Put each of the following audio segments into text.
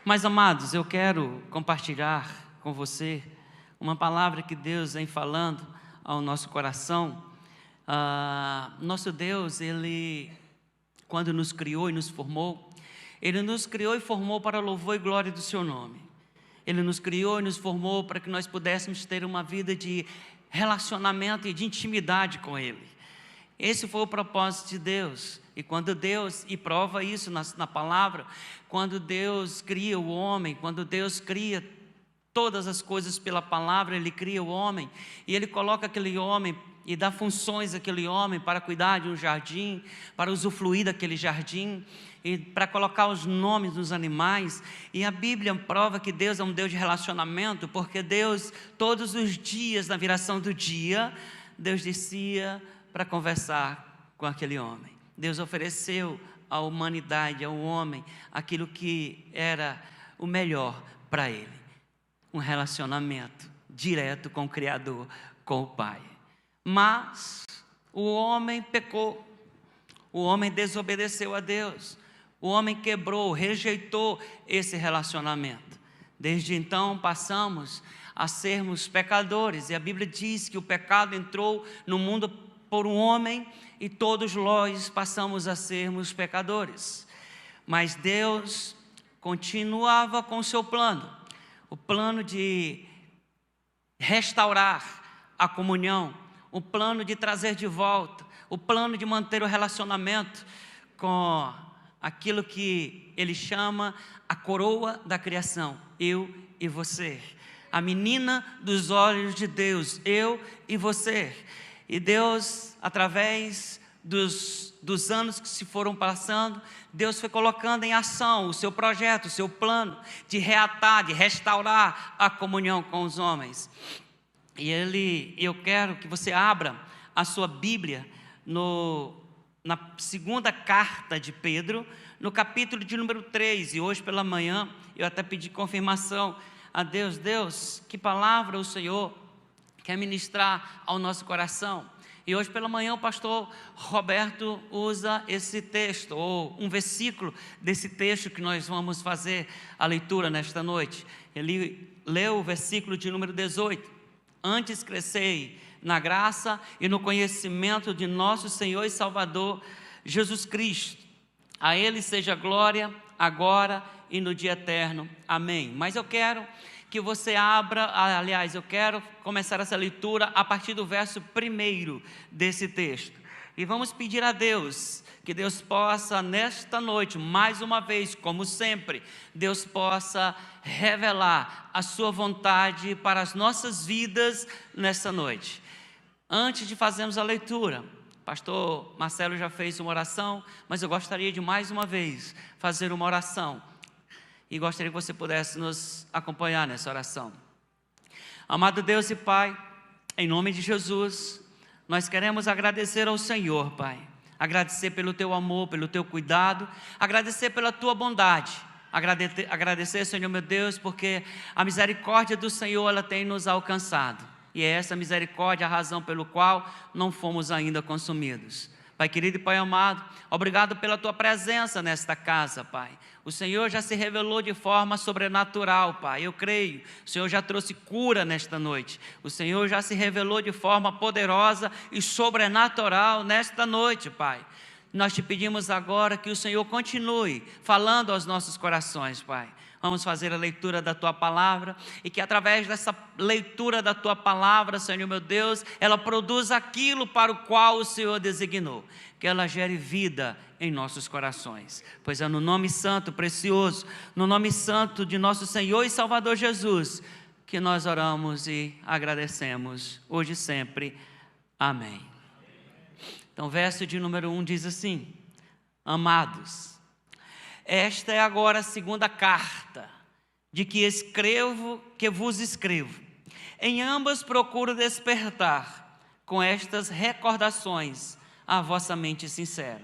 Mas, amados, eu quero compartilhar com você uma palavra que Deus vem falando ao nosso coração. Nosso Deus, Ele, quando nos criou e nos formou, Ele nos criou e formou para louvor e glória do Seu nome. Ele nos criou e nos formou para que nós pudéssemos ter uma vida de relacionamento e de intimidade com Ele. Esse foi o propósito de Deus. E quando Deus, e prova isso na palavra, quando Deus cria o homem, quando Deus cria todas as coisas pela palavra, Ele cria o homem, e Ele coloca aquele homem e dá funções àquele homem para cuidar de um jardim, para usufruir daquele jardim, e para colocar os nomes dos animais. E a Bíblia prova que Deus é um Deus de relacionamento, porque Deus, todos os dias, na viração do dia, Deus descia para conversar com aquele homem. Deus ofereceu à humanidade, ao homem, aquilo que era o melhor para ele. Um relacionamento direto com o Criador, com o Pai. Mas o homem pecou, o homem desobedeceu a Deus, o homem quebrou, rejeitou esse relacionamento. Desde então passamos a sermos pecadores, e a Bíblia diz que o pecado entrou no mundo por um homem, e todos nós passamos a sermos pecadores. Mas Deus continuava com o seu plano, o plano de restaurar a comunhão, o plano de trazer de volta, o plano de manter o relacionamento com aquilo que Ele chama a coroa da criação, eu e você, a menina dos olhos de Deus, eu e você. E Deus, através dos anos que se foram passando, Deus foi colocando em ação o seu projeto, o seu plano de reatar, de restaurar a comunhão com os homens. E eu quero que você abra a sua Bíblia na segunda carta de Pedro, no capítulo de número 3, e hoje pela manhã eu até pedi confirmação a Deus. Deus, que palavra o Senhor quer ministrar ao nosso coração? E hoje pela manhã o pastor Roberto usa esse texto, ou um versículo desse texto que nós vamos fazer a leitura nesta noite. Ele leu o versículo de número 18, antes crescei na graça e no conhecimento de nosso Senhor e Salvador Jesus Cristo, a Ele seja glória, agora e no dia eterno, amém. Mas eu quero que você abra, aliás, eu quero começar essa leitura a partir do verso 1 desse texto. E vamos pedir a Deus, que Deus possa nesta noite, mais uma vez, como sempre, Deus possa revelar a sua vontade para as nossas vidas nesta noite. Antes de fazermos a leitura, pastor Marcelo já fez uma oração, mas eu gostaria de mais uma vez fazer uma oração. E gostaria que você pudesse nos acompanhar nessa oração. Amado Deus e Pai, em nome de Jesus, nós queremos agradecer ao Senhor, Pai. Agradecer pelo Teu amor, pelo Teu cuidado, agradecer pela Tua bondade. Agradecer, Senhor meu Deus, porque a misericórdia do Senhor, ela tem nos alcançado. E é essa misericórdia a razão pelo qual não fomos ainda consumidos. Pai querido e Pai amado, obrigado pela Tua presença nesta casa, Pai. O Senhor já se revelou de forma sobrenatural, Pai, eu creio. O Senhor já trouxe cura nesta noite. O Senhor já se revelou de forma poderosa e sobrenatural nesta noite, Pai. Nós te pedimos agora que o Senhor continue falando aos nossos corações, Pai. Vamos fazer a leitura da Tua palavra e que através dessa leitura da Tua palavra, Senhor meu Deus, ela produza aquilo para o qual o Senhor designou, que ela gere vida em nossos corações, pois é no nome santo, precioso, no nome santo de nosso Senhor e Salvador Jesus, que nós oramos e agradecemos, hoje e sempre, amém. Então, verso de número 1 diz assim: amados, esta é agora a segunda carta de que vos escrevo. Em ambas procuro despertar com estas recordações a vossa mente sincera,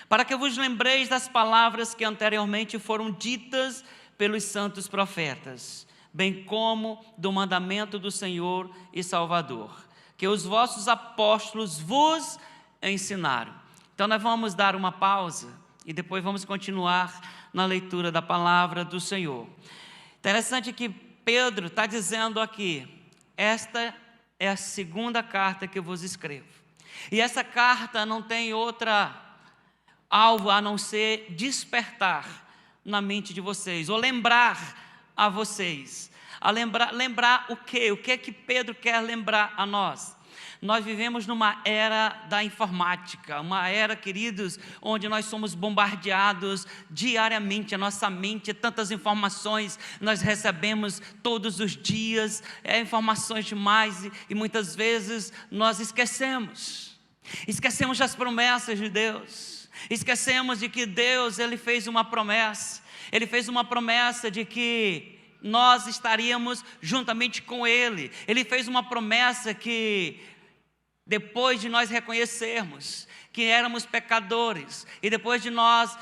para que vos lembreis das palavras que anteriormente foram ditas pelos santos profetas, bem como do mandamento do Senhor e Salvador, que os vossos apóstolos vos ensinaram. Então nós vamos dar uma pausa e depois vamos continuar na leitura da palavra do Senhor. Interessante que Pedro está dizendo aqui: esta é a segunda carta que eu vos escrevo. E essa carta não tem outra alvo a não ser despertar na mente de vocês, ou lembrar a vocês. Lembrar o quê? O que é que Pedro quer lembrar a nós? Nós vivemos numa era da informática, uma era, queridos, onde nós somos bombardeados diariamente, a nossa mente, tantas informações nós recebemos todos os dias, informações demais, e muitas vezes nós esquecemos das promessas de Deus, esquecemos de que Deus, Ele fez uma promessa de que nós estaríamos juntamente com Ele. Ele fez uma promessa que, depois de nós reconhecermos que éramos pecadores, e depois de nós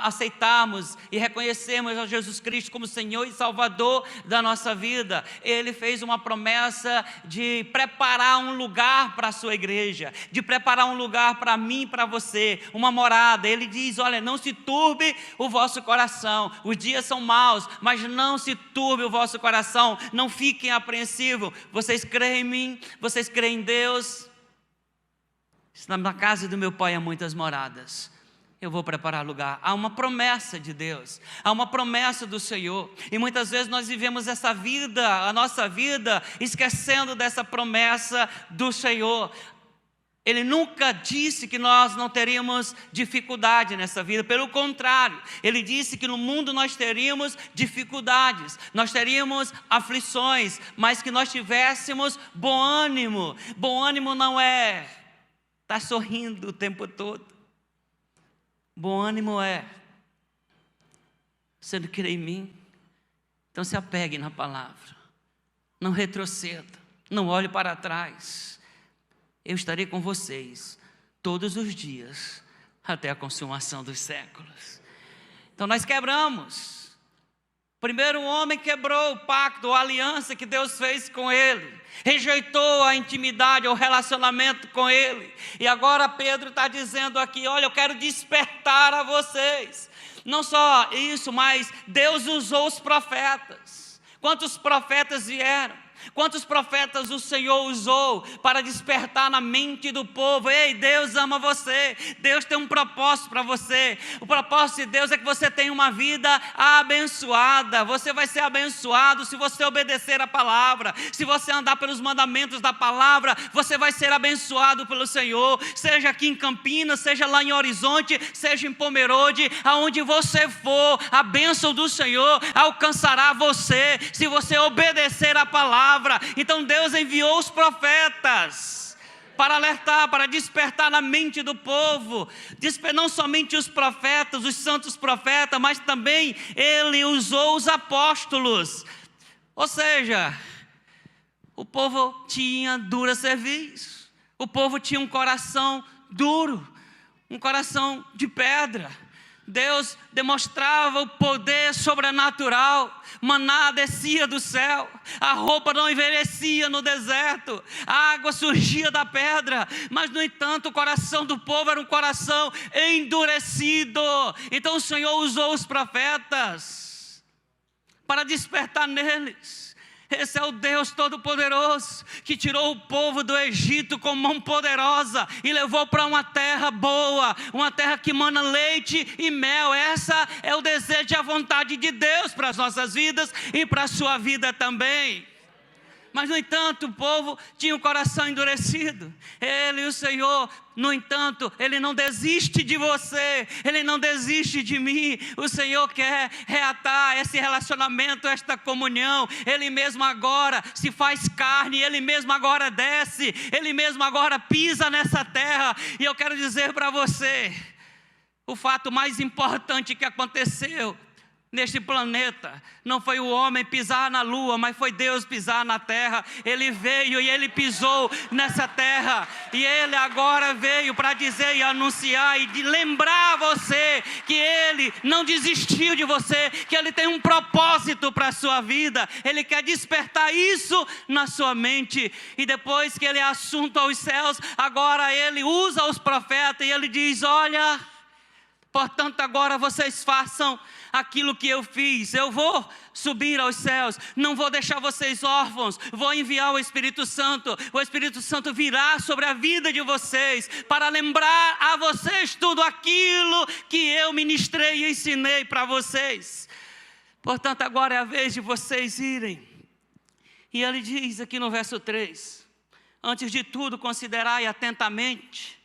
aceitarmos e reconhecermos a Jesus Cristo como Senhor e Salvador da nossa vida, Ele fez uma promessa de preparar um lugar para a sua igreja, de preparar um lugar para mim e para você, uma morada. Ele diz: olha, não se turbe o vosso coração, os dias são maus, mas não se turbe o vosso coração, não fiquem apreensivos. Vocês creem em mim, vocês creem em Deus. Na casa do meu Pai há muitas moradas, eu vou preparar lugar. Há uma promessa de Deus, há uma promessa do Senhor, e muitas vezes nós vivemos essa vida, a nossa vida, esquecendo dessa promessa do Senhor. Ele nunca disse que nós não teríamos dificuldade nessa vida, pelo contrário, Ele disse que no mundo nós teríamos dificuldades, nós teríamos aflições, mas que nós tivéssemos bom ânimo. Bom ânimo não é estar sorrindo o tempo todo. Bom ânimo é: você não crê em mim? Então se apegue na palavra, não retroceda, não olhe para trás. Eu estarei com vocês todos os dias, até a consumação dos séculos. Então nós quebramos. Primeiro, o homem quebrou o pacto, a aliança que Deus fez com ele, rejeitou a intimidade, o relacionamento com ele. E agora Pedro está dizendo aqui: olha, eu quero despertar a vocês. Não só isso, mas Deus usou os profetas. Quantos profetas vieram? Quantos profetas o Senhor usou para despertar na mente do povo? Ei, Deus ama você, Deus tem um propósito para você. O propósito de Deus é que você tenha uma vida abençoada. Você vai ser abençoado se você obedecer a palavra, se você andar pelos mandamentos da palavra, você vai ser abençoado pelo Senhor. Seja aqui em Campinas, seja lá em Horizonte, seja em Pomerode, aonde você for, a bênção do Senhor alcançará você, se você obedecer a palavra. Então Deus enviou os profetas para alertar, para despertar na mente do povo. Não somente os profetas, os santos profetas, mas também Ele usou os apóstolos. Ou seja, o povo tinha dura cerviz, o povo tinha um coração duro, um coração de pedra. Deus demonstrava o poder sobrenatural, maná descia do céu, a roupa não envelhecia no deserto, a água surgia da pedra, mas no entanto o coração do povo era um coração endurecido. Então o Senhor usou os profetas para despertar neles. Esse é o Deus Todo-Poderoso que tirou o povo do Egito com mão poderosa e levou para uma terra boa, uma terra que mana leite e mel. Essa é o desejo e a vontade de Deus para as nossas vidas e para a sua vida também. Mas, no entanto, o povo tinha o coração endurecido. Ele, o Senhor, no entanto, Ele não desiste de você, Ele não desiste de mim. O Senhor quer reatar esse relacionamento, esta comunhão. Ele mesmo agora se faz carne, Ele mesmo agora desce, Ele mesmo agora pisa nessa terra. E eu quero dizer para você, o fato mais importante que aconteceu neste planeta não foi o homem pisar na lua, mas foi Deus pisar na terra. Ele veio e Ele pisou nessa terra, e Ele agora veio para dizer e anunciar e de lembrar você que Ele não desistiu de você, que Ele tem um propósito para a sua vida. Ele quer despertar isso na sua mente, e depois que Ele é assunto aos céus, agora Ele usa os profetas e Ele diz: olha, Portanto, agora vocês façam aquilo que eu fiz. Eu vou subir aos céus, não vou deixar vocês órfãos, vou enviar o Espírito Santo. O Espírito Santo virá sobre a vida de vocês, para lembrar a vocês tudo aquilo que eu ministrei e ensinei para vocês. Portanto, agora é a vez de vocês irem. E ele diz aqui no verso 3, antes de tudo, considerai atentamente,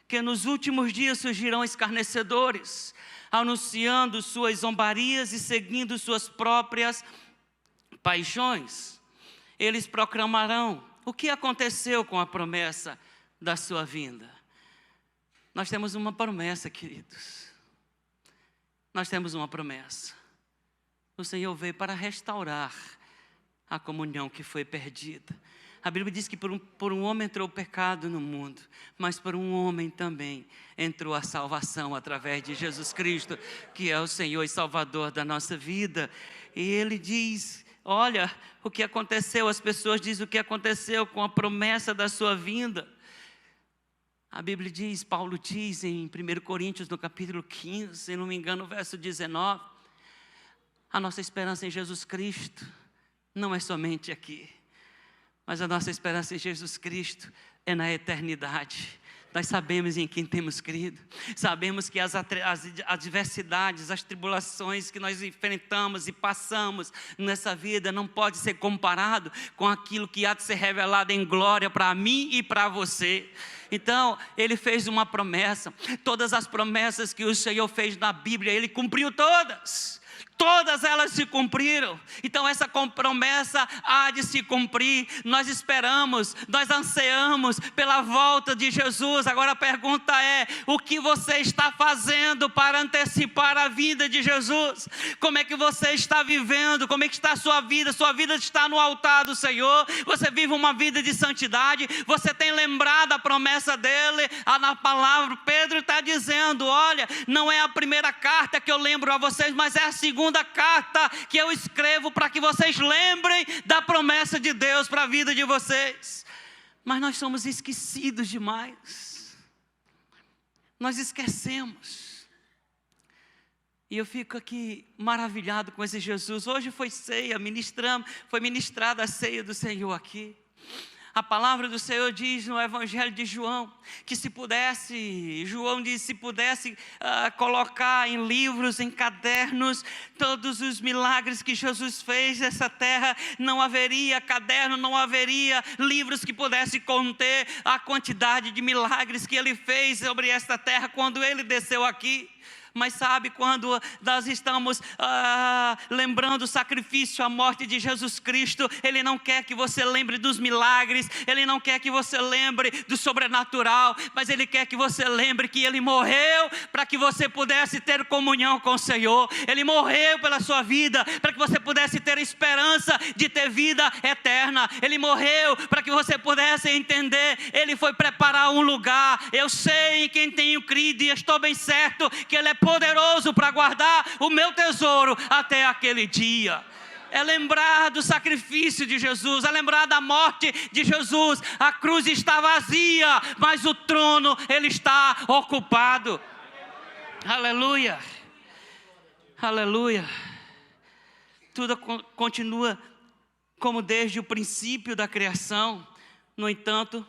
que nos últimos dias surgirão escarnecedores, anunciando suas zombarias e seguindo suas próprias paixões. Eles proclamarão o que aconteceu com a promessa da sua vinda. Nós temos uma promessa, queridos. Nós temos uma promessa. O Senhor veio para restaurar a comunhão que foi perdida. A Bíblia diz que por um homem entrou o pecado no mundo, mas por um homem também entrou a salvação através de Jesus Cristo, que é o Senhor e Salvador da nossa vida. E Ele diz, olha o que aconteceu, as pessoas dizem o que aconteceu com a promessa da sua vinda. A Bíblia diz, Paulo diz em 1 Coríntios, no capítulo 15, se não me engano, verso 19, a nossa esperança em Jesus Cristo não é somente aqui, mas a nossa esperança em Jesus Cristo é na eternidade. Nós sabemos em quem temos crido, sabemos que as adversidades, as tribulações que nós enfrentamos e passamos nessa vida não pode ser comparado com aquilo que há de ser revelado em glória para mim e para você. Então, Ele fez uma promessa, todas as promessas que o Senhor fez na Bíblia, Ele cumpriu todas. Todas elas se cumpriram. Então essa promessa há de se cumprir. Nós esperamos, nós ansiamos pela volta de Jesus. Agora a pergunta é, o que você está fazendo para antecipar a vinda de Jesus? Como é que você está vivendo? Como é que está a sua vida? Sua vida está no altar do Senhor? Você vive uma vida de santidade? Você tem lembrado a promessa dele? Na palavra, Pedro está dizendo, olha, não é a primeira carta que eu lembro a vocês, mas é a segunda carta que eu escrevo para que vocês lembrem da promessa de Deus para a vida de vocês. Mas nós somos esquecidos demais. Nós esquecemos. E eu fico aqui maravilhado com esse Jesus. Hoje foi ceia, foi ministrada a ceia do Senhor aqui. A palavra do Senhor diz no Evangelho de João, que João diz, se pudesse colocar em livros, em cadernos, todos os milagres que Jesus fez nessa terra, não haveria caderno, não haveria livros que pudessem conter a quantidade de milagres que Ele fez sobre esta terra quando Ele desceu aqui. Mas sabe, quando nós estamos lembrando o sacrifício, a morte de Jesus Cristo, Ele não quer que você lembre dos milagres, Ele não quer que você lembre do sobrenatural, mas Ele quer que você lembre que Ele morreu para que você pudesse ter comunhão com o Senhor. Ele morreu pela sua vida, para que você pudesse ter esperança de ter vida eterna. Ele morreu para que você pudesse entender, Ele foi preparar um lugar. Eu sei em quem tenho crido e estou bem certo que Ele é poderoso para guardar o meu tesouro até aquele dia. É lembrar do sacrifício de Jesus, é lembrar da morte de Jesus. A cruz está vazia, mas o trono Ele está ocupado. Aleluia, aleluia. Tudo continua como desde o princípio da criação. No entanto,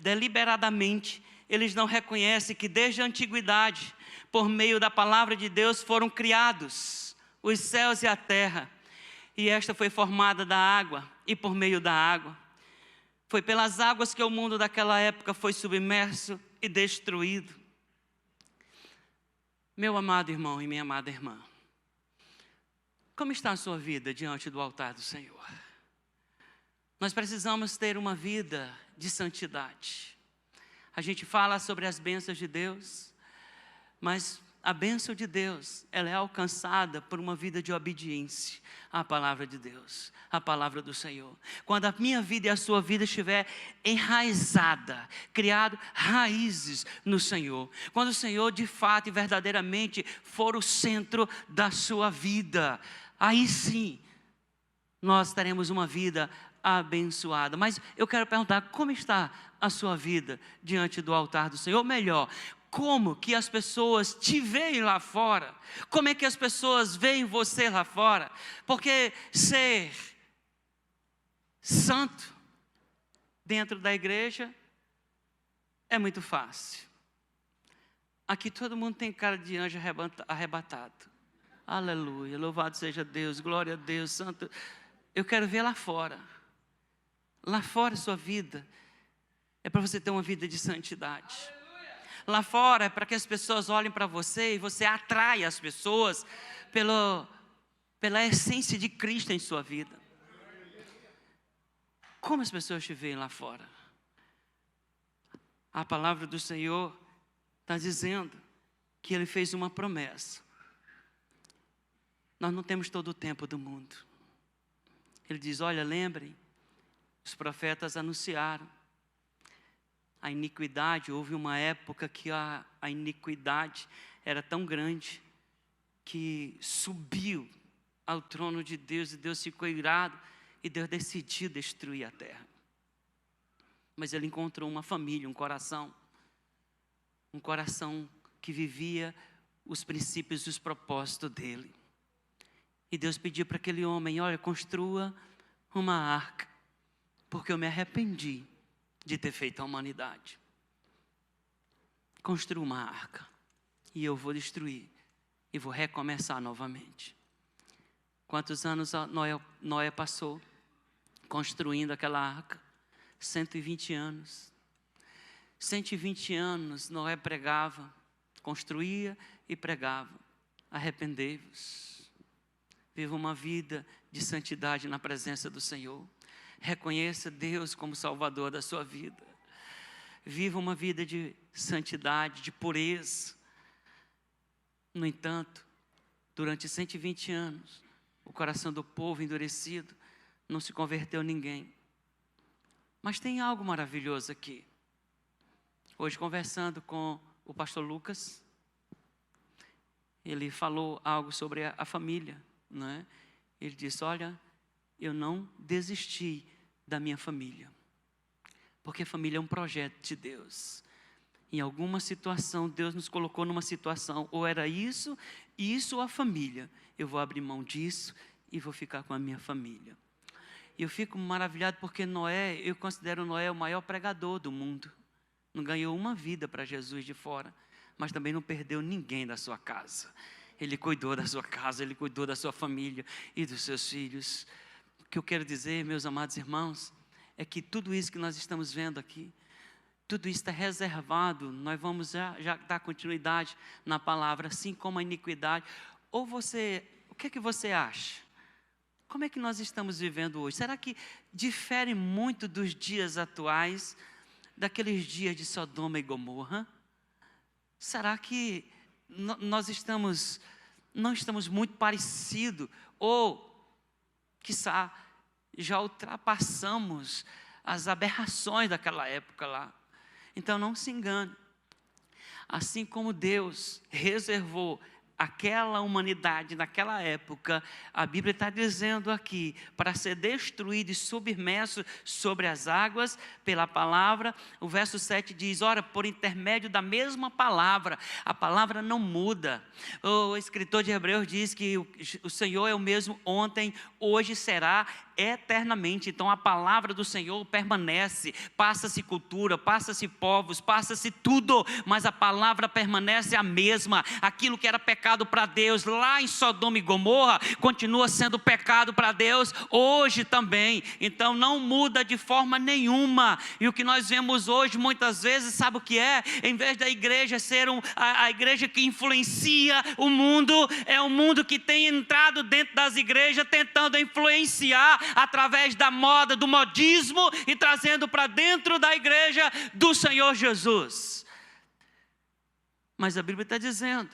deliberadamente, eles não reconhecem que desde a antiguidade, por meio da palavra de Deus, foram criados os céus e a terra. E esta foi formada da água e por meio da água. Foi pelas águas que o mundo daquela época foi submerso e destruído. Meu amado irmão e minha amada irmã, como está a sua vida diante do altar do Senhor? Nós precisamos ter uma vida de santidade. A gente fala sobre as bênçãos de Deus, mas a bênção de Deus, ela é alcançada por uma vida de obediência à palavra de Deus, à palavra do Senhor. Quando a minha vida e a sua vida estiver enraizada, criado raízes no Senhor, quando o Senhor de fato e verdadeiramente for o centro da sua vida, aí sim, nós teremos uma vida abençoada. Mas eu quero perguntar, como está a sua vida diante do altar do Senhor? Ou melhor, como que as pessoas te veem lá fora, como é que as pessoas veem você lá fora, porque ser santo dentro da igreja é muito fácil. Aqui todo mundo tem cara de anjo arrebatado. Aleluia, louvado seja Deus, glória a Deus, santo. Eu quero ver lá fora. Lá fora a sua vida é para você ter uma vida de santidade. Lá fora é para que as pessoas olhem para você e você atrai as pessoas pela essência de Cristo em sua vida. Como as pessoas te veem lá fora? A palavra do Senhor está dizendo que Ele fez uma promessa. Nós não temos todo o tempo do mundo. Ele diz, olha, lembrem, os profetas anunciaram a iniquidade. Houve uma época que a iniquidade era tão grande que subiu ao trono de Deus e Deus ficou irado e Deus decidiu destruir a terra. Mas Ele encontrou uma família, um coração que vivia os princípios e os propósitos dEle. E Deus pediu para aquele homem, olha, construa uma arca, porque eu me arrependi de ter feito a humanidade. Construa uma arca, e eu vou destruir, e vou recomeçar novamente. Quantos anos Noé passou construindo aquela arca? 120 anos. 120 anos Noé pregava, construía e pregava. Arrependei-vos. Viva uma vida de santidade na presença do Senhor. Reconheça Deus como Salvador da sua vida. Viva uma vida de santidade, de pureza. No entanto, durante 120 anos, o coração do povo endurecido, não se converteu ninguém. Mas tem algo maravilhoso aqui. Hoje, conversando com o pastor Lucas, ele falou algo sobre a família, não é? Ele disse, olha, eu não desisti da minha família, porque a família é um projeto de Deus. Em alguma situação, Deus nos colocou numa situação, ou era isso ou a família. Eu vou abrir mão disso e vou ficar com a minha família. E eu fico maravilhado porque Noé, eu considero Noé o maior pregador do mundo. Não ganhou uma vida para Jesus de fora, mas também não perdeu ninguém da sua casa. Ele cuidou da sua casa, Ele cuidou da sua família e dos seus filhos. O que eu quero dizer, meus amados irmãos, é que tudo isso que nós estamos vendo aqui, tudo isso está reservado. Nós vamos já dar continuidade na palavra, assim como a iniquidade. Ou você, o que é que você acha? Como é que nós estamos vivendo hoje? Será que difere muito dos dias atuais, daqueles dias de Sodoma e Gomorra? Será que não estamos muito parecidos? Ou, quiçá, já ultrapassamos as aberrações daquela época lá? Então não se engane. Assim como Deus reservou aquela humanidade naquela época, a Bíblia está dizendo aqui, para ser destruído e submerso sobre as águas pela palavra. O verso 7 diz, ora, por intermédio da mesma palavra, a palavra não muda. O escritor de Hebreus diz que o Senhor é o mesmo ontem, hoje será eternamente. Então a palavra do Senhor permanece. Passa-se cultura, passa-se povos, passa-se tudo, mas a palavra permanece a mesma. Aquilo que era pecado para Deus lá em Sodoma e Gomorra continua sendo pecado para Deus hoje também. Então não muda de forma nenhuma. E o que nós vemos hoje muitas vezes, sabe o que é? Em vez da igreja ser a igreja que influencia o mundo, é o mundo que tem entrado dentro das igrejas tentando influenciar através da moda, do modismo, e trazendo para dentro da igreja do Senhor Jesus. Mas a Bíblia está dizendo,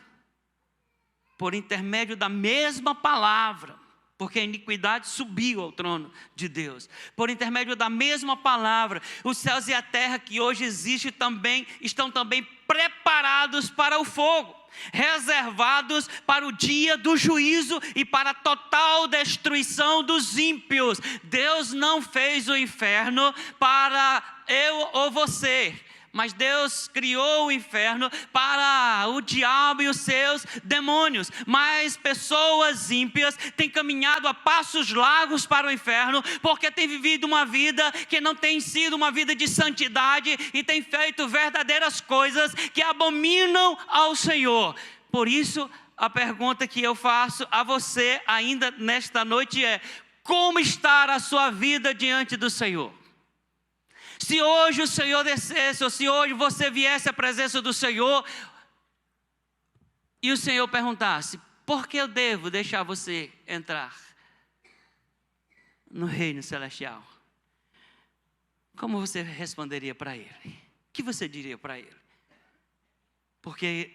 por intermédio da mesma palavra, porque a iniquidade subiu ao trono de Deus, por intermédio da mesma palavra, os céus e a terra que hoje existem também, estão também preparados para o fogo, reservados para o dia do juízo e para a total destruição dos ímpios. Deus não fez o inferno para eu ou você, Mas Deus criou o inferno para o diabo e os seus demônios. Mas pessoas ímpias têm caminhado a passos largos para o inferno, porque têm vivido uma vida que não tem sido uma vida de santidade e têm feito verdadeiras coisas que abominam ao Senhor. Por isso, a pergunta que eu faço a você ainda nesta noite é: como está a sua vida diante do Senhor? Se hoje o Senhor descesse, ou se hoje você viesse à presença do Senhor, e o Senhor perguntasse: por que eu devo deixar você entrar no reino celestial? Como você responderia para Ele? O que você diria para Ele? Porque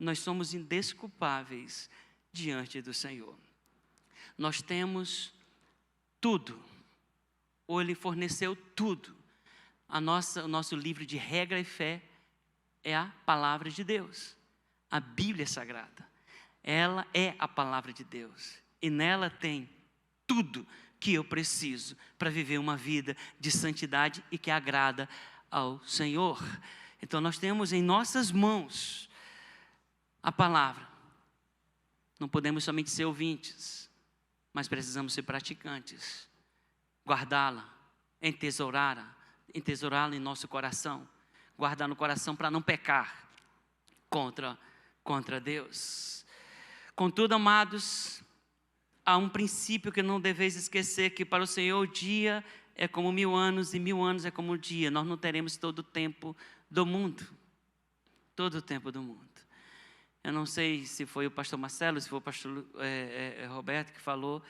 nós somos indesculpáveis diante do Senhor. Nós temos tudo, ou Ele forneceu tudo. O nosso livro de regra e fé é a palavra de Deus, a Bíblia Sagrada. Ela é a palavra de Deus e nela tem tudo que eu preciso para viver uma vida de santidade e que agrada ao Senhor. Então nós temos em nossas mãos a palavra. Não podemos somente ser ouvintes, mas precisamos ser praticantes, guardá-la, entesourá-la em nosso coração, guardar no coração para não pecar contra Deus. Contudo, amados, há um princípio que não deveis esquecer, que para o Senhor o dia é como 1000 anos e 1000 anos é como um dia. Nós não teremos todo o tempo do mundo, todo o tempo do mundo. Eu não sei se foi o pastor Marcelo, se foi o pastor Roberto que falou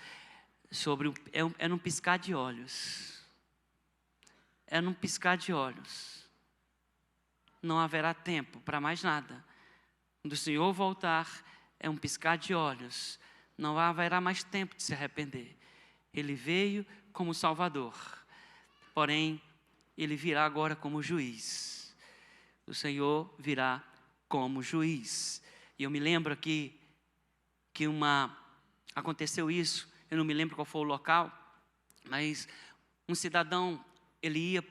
sobre, é num piscar de olhos. É num piscar de olhos. Não haverá tempo para mais nada. Quando o Senhor voltar, é um piscar de olhos. Não haverá mais tempo de se arrepender. Ele veio como Salvador, porém, Ele virá agora como juiz. O Senhor virá como juiz. E eu me lembro aqui que aconteceu isso, eu não me lembro qual foi o local, mas um cidadão, ele ia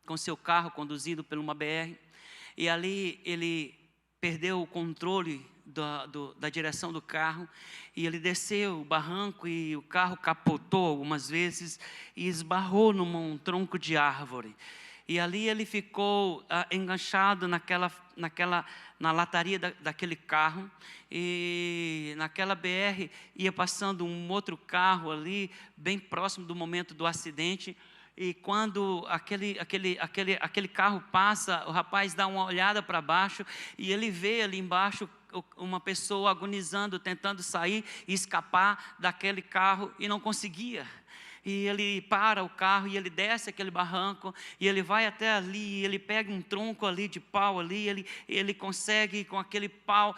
com seu carro conduzido por uma BR, e ali ele perdeu o controle da direção do carro, e ele desceu o barranco e o carro capotou algumas vezes e esbarrou num tronco de árvore. E ali ele ficou enganchado na lataria daquele carro, e naquela BR ia passando um outro carro ali, bem próximo do momento do acidente. E quando aquele carro passa, o rapaz dá uma olhada para baixo e ele vê ali embaixo uma pessoa agonizando, tentando sair e escapar daquele carro e não conseguia. E ele para o carro e ele desce aquele barranco e ele vai até ali, ele pega um tronco ali de pau ali, ele consegue com aquele pau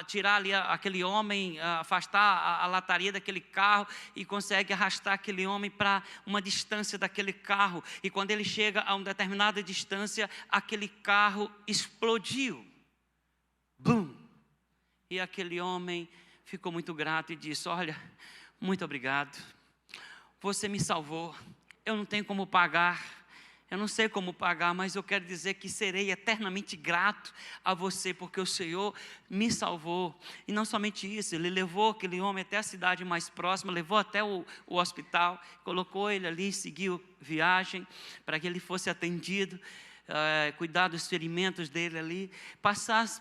tirar ali aquele homem, afastar a lataria daquele carro e consegue arrastar aquele homem para uma distância daquele carro. E quando ele chega a uma determinada distância, aquele carro explodiu. Bum! E aquele homem ficou muito grato e disse: olha, muito obrigado. Você me salvou, eu não tenho como pagar, eu não sei como pagar, mas eu quero dizer que serei eternamente grato a você, porque o Senhor me salvou. E não somente isso, Ele levou aquele homem até a cidade mais próxima, levou até o hospital, colocou ele ali, seguiu viagem, para que ele fosse atendido, cuidar dos ferimentos dele ali.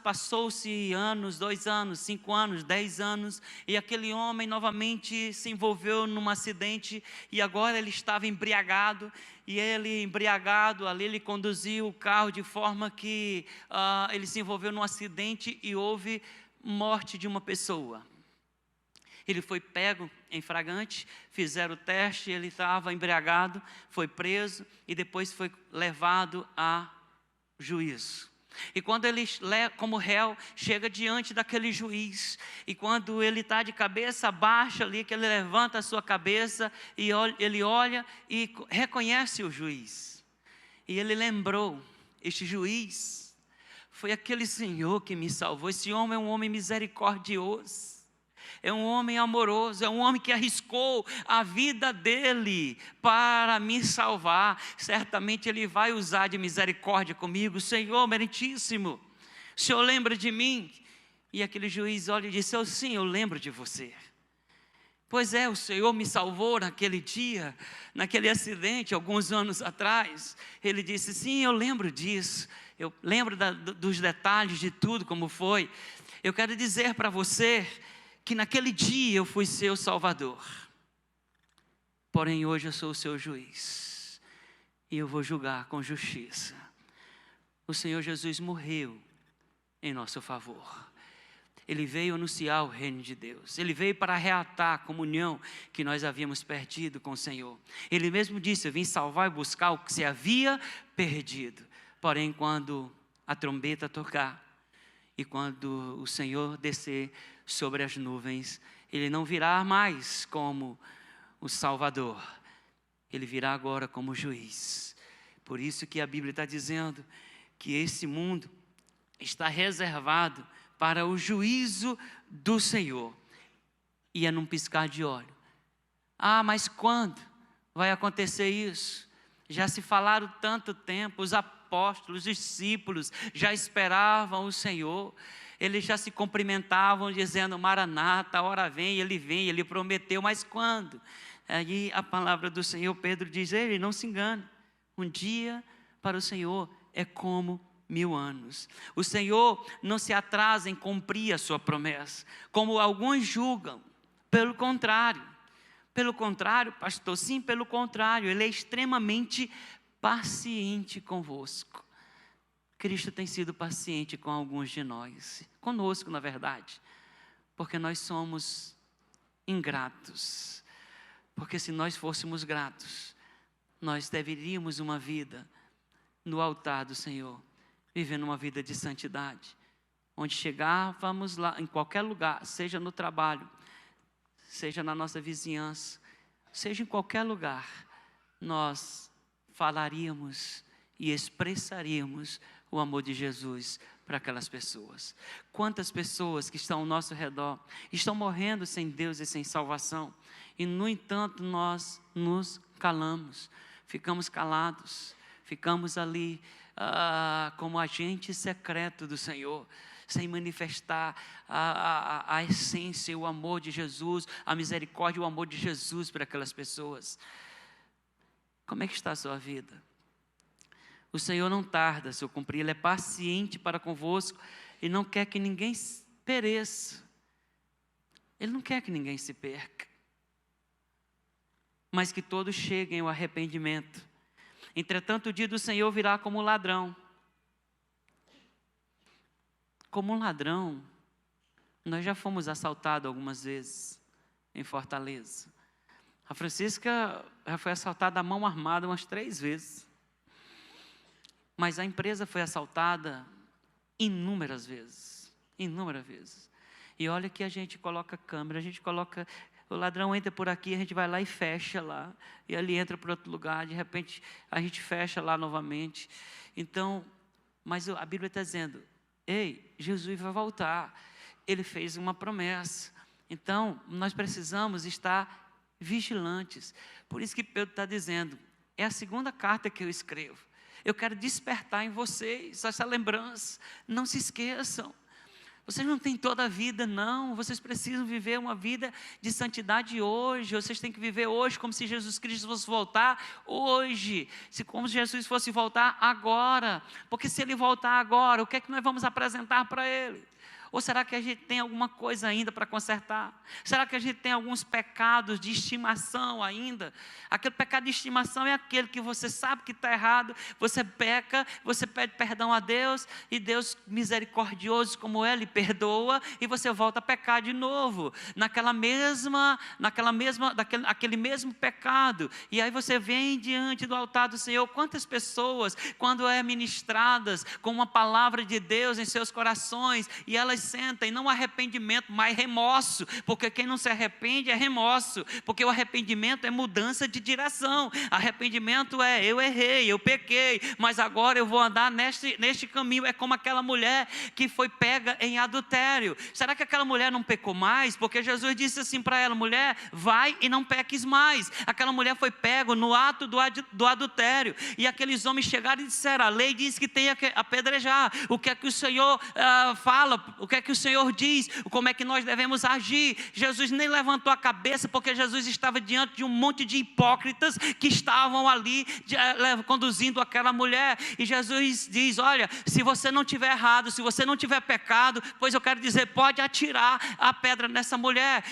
Passou-se anos, 2 anos, 5 anos, 10 anos, e aquele homem novamente se envolveu num acidente, e agora ele estava embriagado, e ele embriagado ali, ele conduziu o carro de forma que ele se envolveu num acidente e houve morte de uma pessoa. Ele foi pego em flagrante, fizeram o teste, ele estava embriagado, foi preso e depois foi levado a juízo. E quando ele, como réu, chega diante daquele juiz, e quando ele está de cabeça baixa ali, que ele levanta a sua cabeça, e ele olha e reconhece o juiz. E ele lembrou: este juiz foi aquele Senhor que me salvou, esse homem é um homem misericordioso. é um homem amoroso, é um homem que arriscou a vida dele para me salvar. Certamente Ele vai usar de misericórdia comigo. Senhor meritíssimo, o Senhor lembra de mim? E aquele juiz olha e disse: sim, eu lembro de você. Pois é, o Senhor me salvou naquele dia, naquele acidente, alguns anos atrás. Ele disse: sim, eu lembro disso, eu lembro dos detalhes de tudo como foi. Eu quero dizer para você que naquele dia eu fui seu salvador, porém hoje eu sou o seu juiz, e eu vou julgar com justiça. O Senhor Jesus morreu em nosso favor. Ele veio anunciar o reino de Deus. Ele veio para reatar a comunhão que nós havíamos perdido com o Senhor. Ele mesmo disse: eu vim salvar e buscar o que se havia perdido. Porém, quando a trombeta tocar e quando o Senhor descer sobre as nuvens, Ele não virá mais como o Salvador. Ele virá agora como juiz. Por isso que a Bíblia está dizendo que esse mundo está reservado para o juízo do Senhor, e é num piscar de olho. Mas quando vai acontecer isso? Já se falaram tanto tempo, os apóstolos, os discípulos já esperavam o Senhor, eles já se cumprimentavam dizendo: Maranata, a hora vem, Ele prometeu, mas quando? Aí a palavra do Senhor, Pedro diz: Ele não se engana, um dia para o Senhor é como 1000 anos. O Senhor não se atrasa em cumprir a sua promessa, como alguns julgam. Pelo contrário, pastor, sim, pelo contrário, Ele é extremamente paciente convosco. Cristo tem sido paciente com alguns de nós, conosco na verdade, porque nós somos ingratos. Porque se nós fôssemos gratos, nós deveríamos uma vida no altar do Senhor, vivendo uma vida de santidade, onde chegávamos lá, em qualquer lugar, seja no trabalho, seja na nossa vizinhança, seja em qualquer lugar, nós falaríamos e expressaríamos o amor de Jesus para aquelas pessoas. Quantas pessoas que estão ao nosso redor estão morrendo sem Deus e sem salvação, e no entanto nós nos calamos, ficamos calados, ficamos ali como agente secreto do Senhor, sem manifestar a essência, o amor de Jesus, a misericórdia e o amor de Jesus para aquelas pessoas. Como é que está a sua vida? O Senhor não tarda a se cumprir, Ele é paciente para convosco e não quer que ninguém pereça. Ele não quer que ninguém se perca, mas que todos cheguem ao arrependimento. Entretanto, o dia do Senhor virá como um ladrão. Como um ladrão, nós já fomos assaltados algumas vezes em Fortaleza. A Francisca já foi assaltada à mão armada umas 3 vezes. Mas a empresa foi assaltada inúmeras vezes. Inúmeras vezes. E olha que a gente coloca câmera, o ladrão entra por aqui, a gente vai lá e fecha lá, e ali entra por outro lugar, de repente a gente fecha lá novamente. Então, mas a Bíblia está dizendo: ei, Jesus vai voltar, Ele fez uma promessa, então nós precisamos estar vigilantes. Por isso que Pedro está dizendo, é a 2ª carta que eu escrevo, eu quero despertar em vocês essa lembrança, não se esqueçam. Vocês não têm toda a vida, não. Vocês precisam viver uma vida de santidade hoje. Vocês têm que viver hoje como se Jesus Cristo fosse voltar hoje. Como se Jesus fosse voltar agora. Porque se Ele voltar agora, o que é que nós vamos apresentar para Ele? Ou será que a gente tem alguma coisa ainda para consertar? Será que a gente tem alguns pecados de estimação ainda? Aquele pecado de estimação é aquele que você sabe que está errado, você peca, você pede perdão a Deus, e Deus, misericordioso como é, Ele perdoa, e você volta a pecar de novo, aquele mesmo pecado. E aí você vem diante do altar do Senhor. Quantas pessoas, quando é ministradas com uma palavra de Deus em seus corações, e elas elas sentem não arrependimento, mas remorso, porque quem não se arrepende é remorso, porque o arrependimento é mudança de direção. Arrependimento é: eu errei, eu pequei, mas agora eu vou andar neste caminho. É como aquela mulher que foi pega em adultério. Será que aquela mulher não pecou mais? Porque Jesus disse assim para ela: mulher, vai e não peques mais. Aquela mulher foi pega no ato do adultério, e aqueles homens chegaram e disseram: a lei diz que tem que apedrejar. O que é que o Senhor fala? O que é que o Senhor diz? Como é que nós devemos agir? Jesus nem levantou a cabeça, porque Jesus estava diante de um monte de hipócritas que estavam ali conduzindo aquela mulher. E Jesus diz: olha, se você não tiver errado, se você não tiver pecado, pois eu quero dizer, pode atirar a pedra nessa mulher.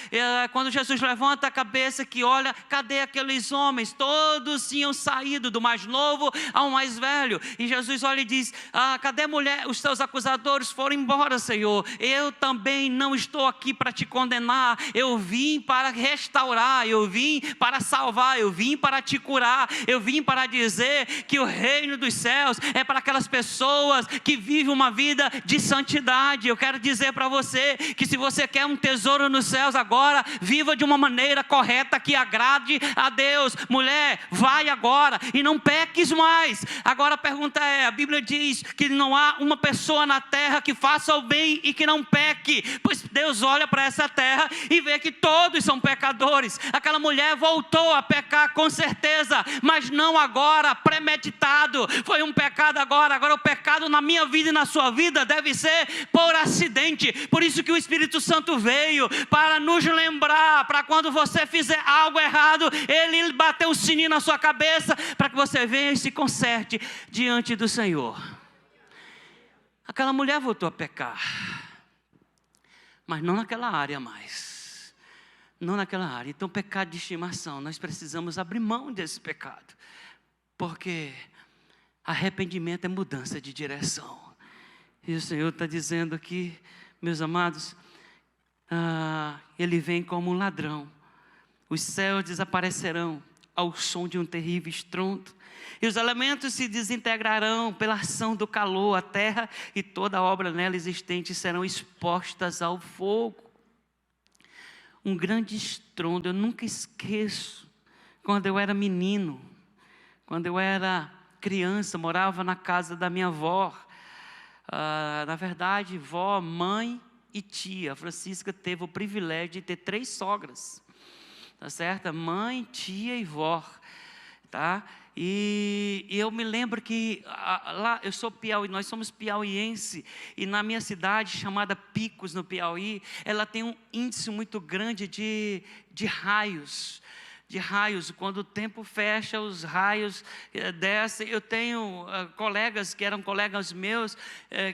Quando Jesus levanta a cabeça, que olha, cadê aqueles homens? Todos tinham saído, do mais novo ao mais velho. E Jesus olha e diz: cadê a mulher? Os teus acusadores foram embora, Senhor. Eu também não estou aqui para te condenar. Eu vim para restaurar, eu vim para salvar, eu vim para te curar, eu vim para dizer que o reino dos céus é para aquelas pessoas que vivem uma vida de santidade. Eu quero dizer para você que se você quer um tesouro nos céus agora, viva de uma maneira correta que agrade a Deus. Mulher, vai agora e não peques mais. Agora a pergunta é: a Bíblia diz que não há uma pessoa na terra que faça o bem e que não peque, pois Deus olha para essa terra e vê que todos são pecadores. Aquela mulher voltou a pecar com certeza, mas não agora premeditado. Foi um pecado agora o pecado na minha vida e na sua vida deve ser por acidente. Por isso que o Espírito Santo veio, para nos lembrar, para quando você fizer algo errado, Ele bateu o sininho na sua cabeça, para que você venha e se conserte diante do Senhor. Aquela mulher voltou a pecar, mas não naquela área mais, não naquela área. Então, pecado de estimação, nós precisamos abrir mão desse pecado, porque arrependimento é mudança de direção. E o Senhor está dizendo aqui, meus amados, Ele vem como um ladrão. Os céus desaparecerão ao som de um terrível estrondo, e os elementos se desintegrarão pela ação do calor. A terra e toda a obra nela existente serão expostas ao fogo. Um grande estrondo. Eu nunca esqueço, quando eu era menino, quando eu era criança, morava na casa da minha avó. Na verdade, vó, mãe e tia. A Francisca teve o privilégio de ter 3 sogras, tá certo? Mãe, tia e vó, tá? E eu me lembro que lá, eu sou Piauí, nós somos piauiense, e na minha cidade, chamada Picos, no Piauí, ela tem um índice muito grande de raios. Quando o tempo fecha, os raios descem. Eu tenho colegas que eram colegas meus,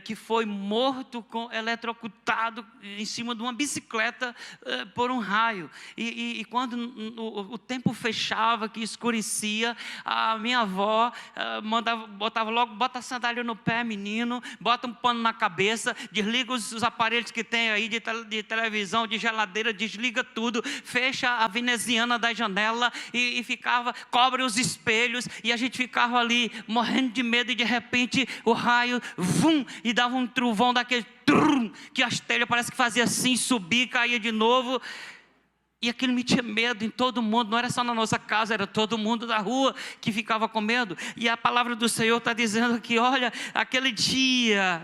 que foi morto, eletrocutado em cima de uma bicicleta por um raio. E quando o tempo fechava, que escurecia, a minha avó botava logo: bota a sandália no pé, menino, bota um pano na cabeça, desliga os aparelhos que tem aí de televisão, de geladeira, desliga tudo, fecha a veneziana da janela e ficava, cobre os espelhos, e a gente ficava ali morrendo de medo, e de repente o raio, vum, e dava um trovão daquele, trum, que as telhas parece que fazia assim, subir, caía de novo, e aquilo me tinha medo em todo mundo. Não era só na nossa casa, era todo mundo da rua que ficava com medo. E a palavra do Senhor está dizendo que, olha, naquele dia,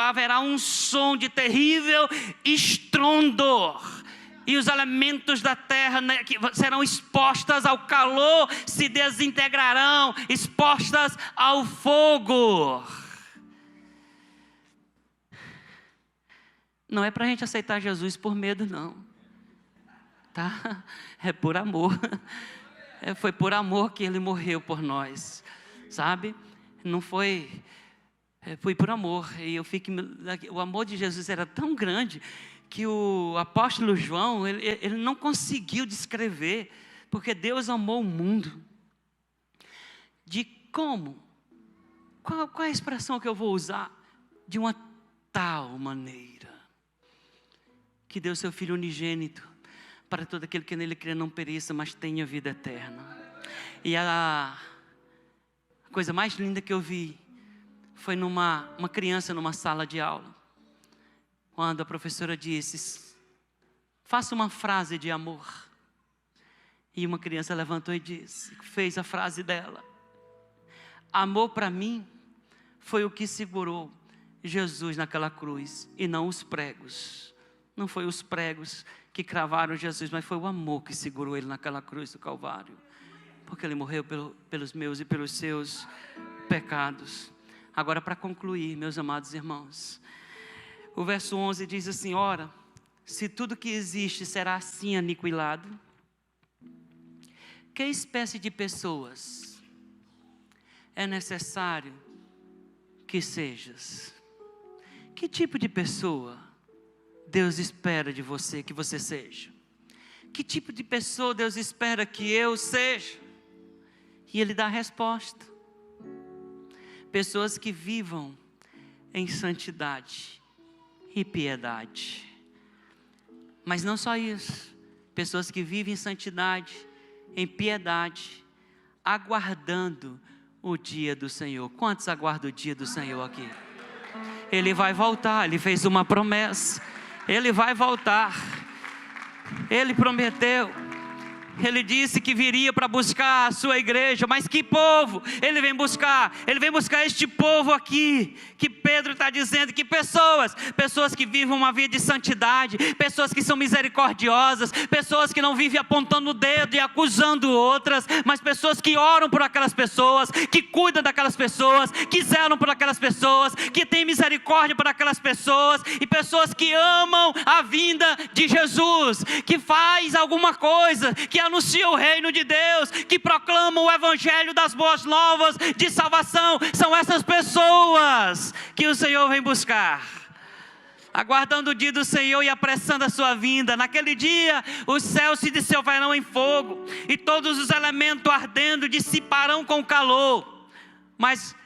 haverá um som de terrível estrondo, e os elementos da terra, né, que serão expostas ao calor, se desintegrarão, expostas ao fogo. Não é para a gente aceitar Jesus por medo, não, tá? É por amor. Foi por amor que Ele morreu por nós, sabe? Não foi, foi por amor. E o amor de Jesus era tão grande que o apóstolo João, ele não conseguiu descrever, porque Deus amou o mundo. De como? Qual é a expressão que eu vou usar? De uma tal maneira, que deu seu Filho unigênito, para todo aquele que nele crê não pereça, mas tenha vida eterna. E a coisa mais linda que eu vi, foi uma criança numa sala de aula. quando a professora disse: faça uma frase de amor. E uma criança levantou e disse, fez a frase dela: amor para mim foi o que segurou Jesus naquela cruz, e não os pregos. Não foi os pregos que cravaram Jesus, mas foi o amor que segurou ele naquela cruz do Calvário, porque ele morreu pelos meus e pelos seus pecados. Agora, para concluir, meus amados irmãos, o verso 11 diz assim: ora, se tudo que existe será assim aniquilado, que espécie de pessoas é necessário que sejas? Que tipo de pessoa Deus espera de você que você seja? Que tipo de pessoa Deus espera que eu seja? E Ele dá a resposta: pessoas que vivam em santidade e piedade. Mas não só isso, pessoas que vivem em santidade, em piedade, aguardando o dia do Senhor. Quantos aguardam o dia do Senhor aqui? Ele vai voltar, Ele fez uma promessa, Ele vai voltar, Ele prometeu, Ele disse que viria para buscar a sua igreja. Mas que povo Ele vem buscar? Ele vem buscar este povo aqui, que Pedro está dizendo, que pessoas que vivem uma vida de santidade, pessoas que são misericordiosas, pessoas que não vivem apontando o dedo e acusando outras, mas pessoas que oram por aquelas pessoas, que cuidam daquelas pessoas, que zelam por aquelas pessoas, que têm misericórdia por aquelas pessoas, e pessoas que amam a vinda de Jesus, que faz alguma coisa, que anuncia o reino de Deus, que proclamam o evangelho das boas novas de salvação. São essas pessoas que o Senhor vem buscar, aguardando o dia do Senhor e apressando a sua vinda. Naquele dia os céus se dissolverão em fogo, e todos os elementos ardendo dissiparão com calor. Mas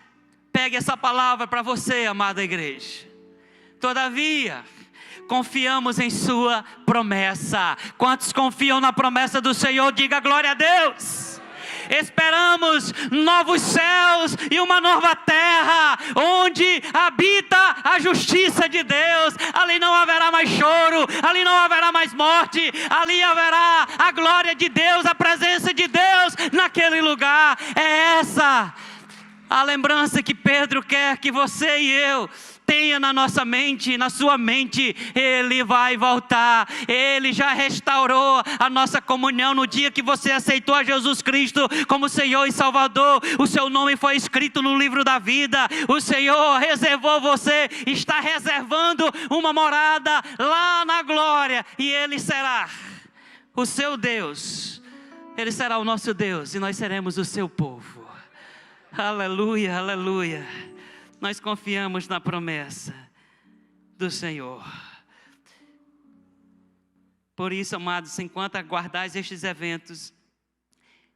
pegue essa palavra para você, amada igreja: todavia confiamos em sua promessa. Quantos confiam na promessa do Senhor? Diga glória a Deus. Esperamos novos céus e uma nova terra, onde habita a justiça de Deus. Ali não haverá mais choro, ali não haverá mais morte, ali haverá a glória de Deus, a presença de Deus naquele lugar. É essa a lembrança que Pedro quer que você e eu tenha na nossa mente, na sua mente. Ele vai voltar. Ele já restaurou a nossa comunhão no dia que você aceitou a Jesus Cristo como Senhor e Salvador. O seu nome foi escrito no livro da vida. O Senhor reservou você, está reservando uma morada lá na glória, e Ele será o seu Deus. Ele será o nosso Deus, e nós seremos o seu povo. Aleluia, aleluia. Nós confiamos na promessa do Senhor. Por isso, amados, enquanto aguardais estes eventos,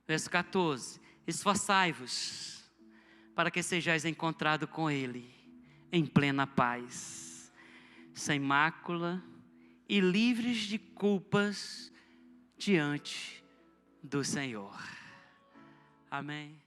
verso 14: esforçai-vos para que sejais encontrados com Ele em plena paz, sem mácula e livres de culpas diante do Senhor. Amém.